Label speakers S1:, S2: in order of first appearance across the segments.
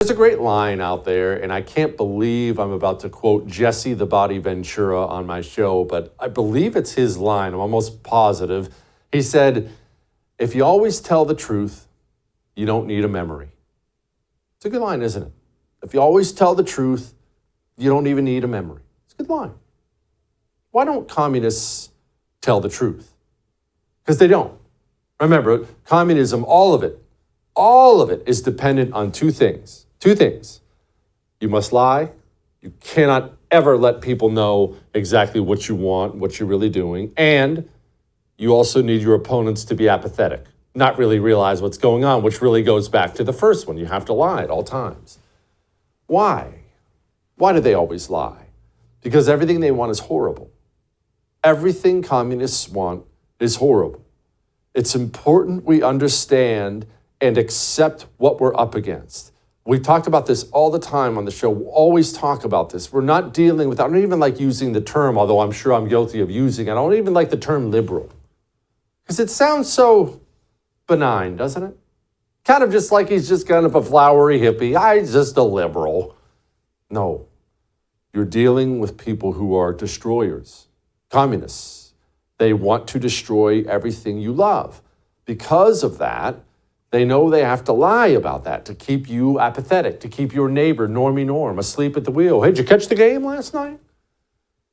S1: There's a great line out there, and I can't believe I'm about to quote Jesse the Body Ventura on my show, but I believe it's his line. I'm almost positive. He said, "If you always tell the truth, you don't need a memory." It's a good line, isn't it? If you always tell the truth, you don't even need a memory. It's a good line. Why don't communists tell the truth? Because they don't. Remember, communism, all of it is dependent on two things. Two things. You must lie. You cannot ever let people know exactly what you want, what you're really doing. And you also need your opponents to be apathetic, not really realize what's going on, which really goes back to the first one. You have to lie at all times. Why? Why do they always lie? Because everything they want is horrible. Everything communists want is horrible. It's important we understand and accept what we're up against. We talked about this all the time on the show. We'll always talk about this. We're not dealing with, I don't even like using the term, although I'm sure I'm guilty of using it. I don't even like the term liberal. Because it sounds so benign, doesn't it? Kind of just like he's just kind of a flowery hippie. I'm just a liberal. No. You're dealing with people who are destroyers, communists. They want to destroy everything you love. Because of that, they know they have to lie about that to keep you apathetic, to keep your neighbor, Normie Norm, asleep at the wheel. Hey, did you catch the game last night?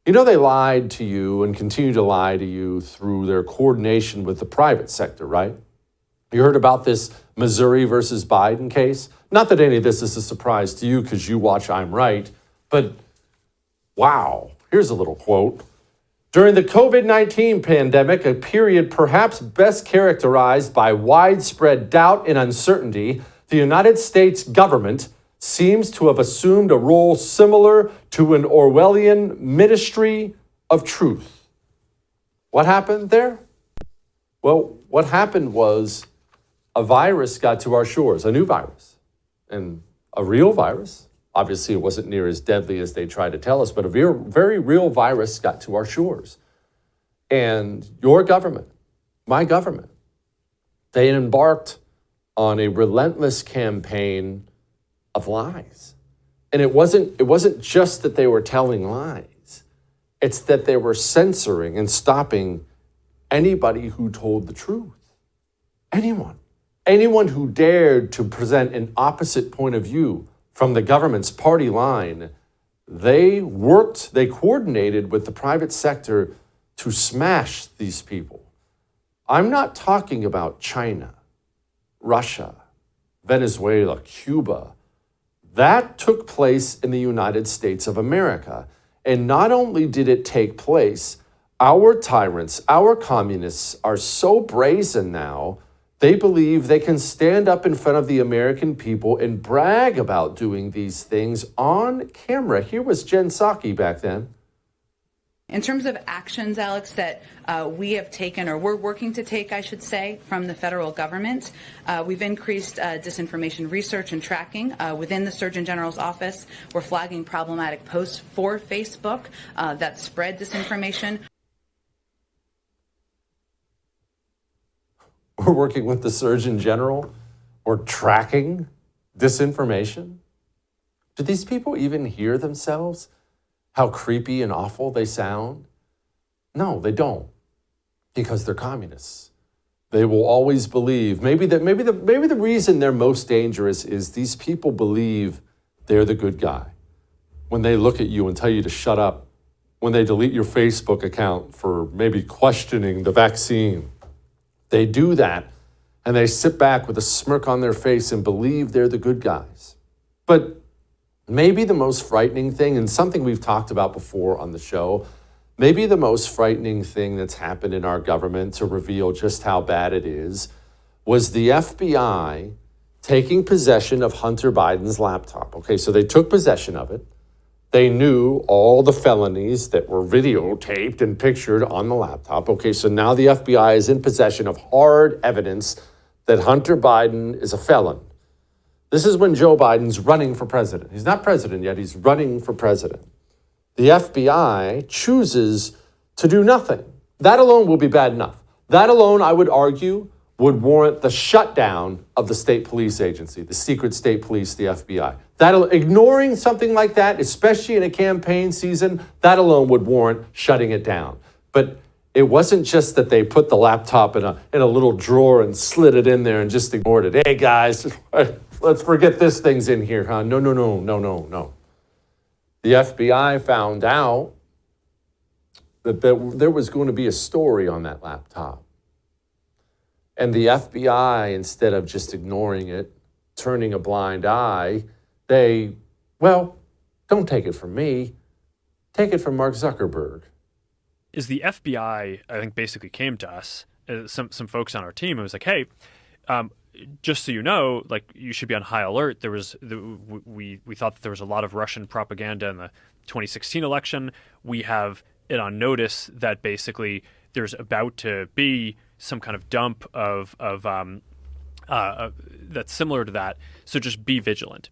S1: You know they lied to you and continue to lie to you through their coordination with the private sector, right? You heard about this Missouri versus Biden case? Not that any of this is a surprise to you because you watch I'm Right, but wow, here's a little quote. During the COVID-19 pandemic, a period perhaps best characterized by widespread doubt and uncertainty, the United States government seems to have assumed a role similar to an Orwellian ministry of truth. What happened there? Well, what happened was a virus got to our shores, a new virus, and a real virus. Obviously, it wasn't near as deadly as they tried to tell us, but a very real virus got to our shores. And your government, my government, they embarked on a relentless campaign of lies. And it wasn't just that they were telling lies. It's that they were censoring and stopping anybody who told the truth. Anyone who dared to present an opposite point of view from the government's party line, they coordinated with the private sector to smash these people. I'm not talking about China, Russia, Venezuela, Cuba. That took place in the United States of America. And not only did it take place, our tyrants, our communists are so brazen now, they believe they can stand up in front of the American people and brag about doing these things on camera. Here was Jen Psaki back then.
S2: In terms of actions, Alex, that we have taken, or we're working to take, I should say, from the federal government, we've increased disinformation research and tracking within the Surgeon General's office. We're flagging problematic posts for Facebook that spread disinformation.
S1: We're working with the Surgeon General. We're tracking disinformation. Do these people even hear themselves? How creepy and awful they sound? No, they don't, because they're communists. They will always believe. Maybe the reason they're most dangerous is these people believe they're the good guy. When they look at you and tell you to shut up, when they delete your Facebook account for maybe questioning the vaccine, they do that, and they sit back with a smirk on their face and believe they're the good guys. But maybe the most frightening thing, and something we've talked about before on the show, maybe the most frightening thing that's happened in our government to reveal just how bad it is, was the FBI taking possession of Hunter Biden's laptop. Okay, so they took possession of it. They knew all the felonies that were videotaped and pictured on the laptop. Okay, so now the FBI is in possession of hard evidence that Hunter Biden is a felon. This is when Joe Biden's running for president. He's not president yet, he's running for president. The FBI chooses to do nothing. That alone will be bad enough. That alone, I would argue, would warrant the shutdown of the state police agency, the secret state police, the FBI. Ignoring something like that, especially in a campaign season, that alone would warrant shutting it down. But it wasn't just that they put the laptop in a little drawer and slid it in there and just ignored it. Hey guys, let's forget this thing's in here, huh? No. The FBI found out that there was going to be a story on that laptop. And the FBI, instead of just ignoring it, turning a blind eye, don't take it from me. Take it from Mark Zuckerberg.
S3: Is the FBI, I think, basically came to us, some folks on our team, and was like, hey, just so you know, like, you should be on high alert. We thought that there was a lot of Russian propaganda in the 2016 election. We have it on notice that basically there's about to be some kind of dump of that's similar to that. So just be vigilant.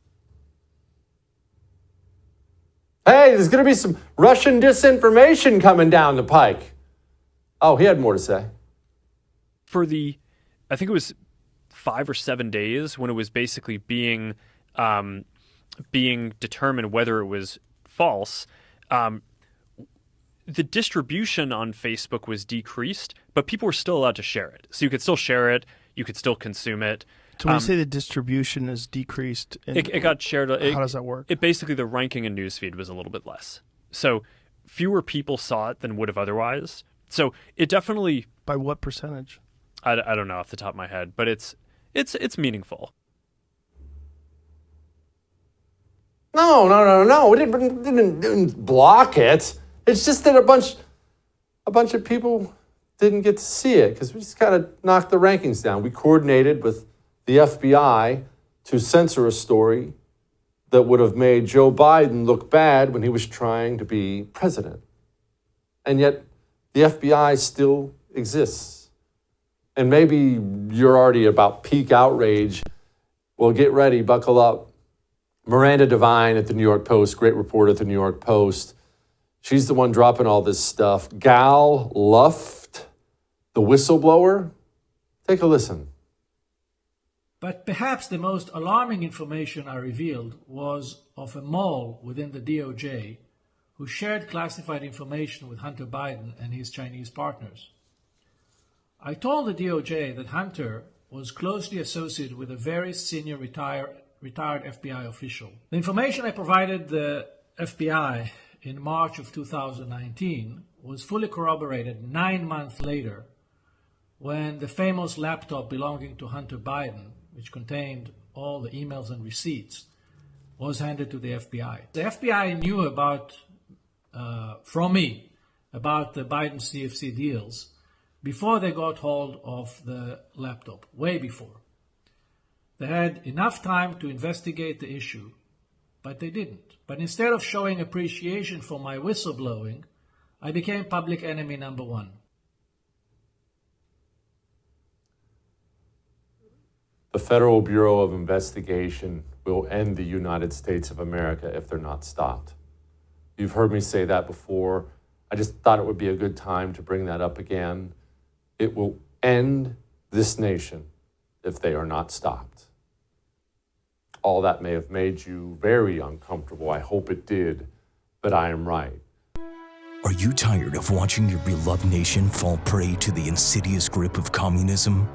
S1: Hey, there's going to be some Russian disinformation coming down the pike. Oh, he had more to say.
S3: For I think it was 5 or 7 days when it was basically being determined whether it was false, the distribution on Facebook was decreased, but people were still allowed to share it. So you could still share it, you could still consume it.
S4: So when you say the distribution is decreased,
S3: it got shared.
S4: How does that work?
S3: It basically, the ranking in newsfeed was a little bit less. So fewer people saw it than would have otherwise. So it definitely...
S4: By what percentage?
S3: I don't know off the top of my head, but it's meaningful.
S1: No. It didn't block it. It's just that a bunch of people didn't get to see it because we just kind of knocked the rankings down. We coordinated with the FBI to censor a story that would have made Joe Biden look bad when he was trying to be president. And yet the FBI still exists. And maybe you're already about peak outrage. Well, get ready, buckle up. Miranda Devine at the New York Post, great reporter at the New York Post. She's the one dropping all this stuff. Gal Luft, the whistleblower. Take a listen.
S5: But perhaps the most alarming information I revealed was of a mole within the DOJ who shared classified information with Hunter Biden and his Chinese partners. I told the DOJ that Hunter was closely associated with a very senior retired FBI official. The information I provided the FBI in March of 2019 was fully corroborated 9 months later when the famous laptop belonging to Hunter Biden, which contained all the emails and receipts, was handed to the FBI. The FBI knew from me about the Biden CFC deals before they got hold of the laptop, way before. They had enough time to investigate the issue, but they didn't. But instead of showing appreciation for my whistleblowing, I became public enemy number one.
S1: The Federal Bureau of Investigation will end the United States of America if they're not stopped. You've heard me say that before. I just thought it would be a good time to bring that up again. It will end this nation if they are not stopped. All that may have made you very uncomfortable. I hope it did, but I am right.
S6: Are you tired of watching your beloved nation fall prey to the insidious grip of communism?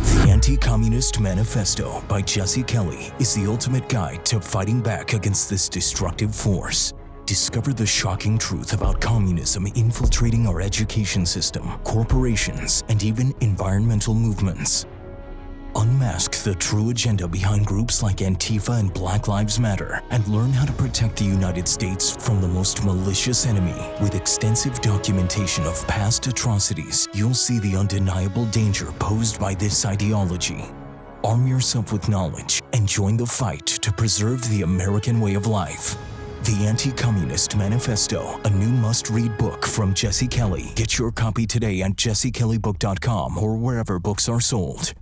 S6: The Anti-Communist Manifesto by Jesse Kelly is the ultimate guide to fighting back against this destructive force. Discover the shocking truth about communism infiltrating our education system, corporations, and even environmental movements. Unmask the true agenda behind groups like Antifa and Black Lives Matter and learn how to protect the United States from the most malicious enemy. With extensive documentation of past atrocities, you'll see the undeniable danger posed by this ideology. Arm yourself with knowledge and join the fight to preserve the American way of life. The Anti-Communist Manifesto, a new must-read book from Jesse Kelly. Get your copy today at jessekellybook.com or wherever books are sold.